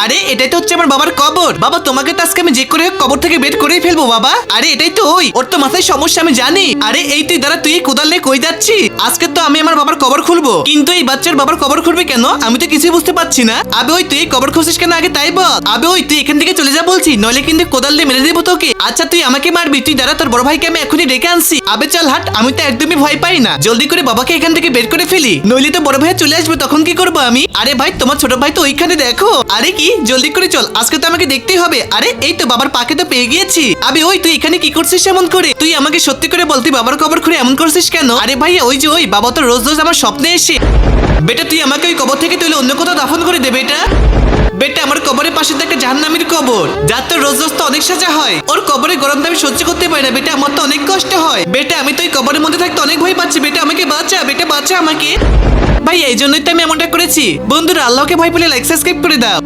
আরে এটাই তো হচ্ছে আমার বাবার কবর। বাবা তোমাকে তো আজকে আমি যে করে হোক কবর থেকে বের করেই ফেলবো বাবা। আরে এটাই তো ওর তো মাথায় সমস্যা আমি জানি। আরে এই তুই দাঁড়া, তুই কোদাল নিয়ে কই যাচ্ছি? আজকে তো আমি আমার বাবার কবর খুলবো, কিন্তু এই বাচ্চার বাবার কবর খুলবে কেন আমি তো কিছুই বুঝতে পারছি না। আবে ওই তুই কবর খুঁজছিস কেন আগে তাই বল। আবে ওই তুই এখান থেকে চলে যা বলছি, নইলে কিন্তু কোদাল দিয়ে মেরে দেবো তোকে। আচ্ছা তুই আমাকে মারবি, তুই দাঁড়া তোর বড় ভাইকে আমি এখনই ডেকে আনছি। আবে চল হাট, আমি তো একদমই ভয় পাই না। জলদি করে বাবাকে এখান থেকে বের করে ফেলি, নইলে তো বড় ভাই চলে আসবে, তখন কি করবো আমি? আরে ভাই তোমার ছোট ভাই তো ওইখানে দেখো। আরে কি জলদি করে চল, আজকে তো আমাকে দেখতেই হবে। আরে এই তো বাবার পাকে তো পেয়ে গিয়েছি। আবে ওই তুই এখানে কি করছিস এমন করে? তুই আমাকে সত্যি করে বল, তুই বাবার কবর খুঁড়ে এমন করছিস কেন? আরে ভাইয়া ওই যে ওই বাবা তো রোজ রোজ আমার স্বপ্নে এসে। বেটা তুই আমাকে ওই কবর থেকে তুলে অন্য কোথাও দাফন করে দে বেটা। বেটা আমার কবরের পাশে তো একটা জাহান্নামীর কবর, যার তো রোজ রোজ তো অনেক সাজা হয়। ওর কবরে গরমটা আমি সহ্য করতে পারি না বেটা, আমার তো অনেক কষ্ট হয়। বেটা আমি তো ওই কবরের মধ্যে থাকতে অনেক ভয় পাচ্ছি। বেটা আমাকে বাঁচা, বেটা বাঁচা আমাকে। ভাই এই জন্যই তো আমি এমনটা করেছি। বন্ধুরা আল্লাহকে ভয় পেলে লাইক সাবস্ক্রাইব করে দাও।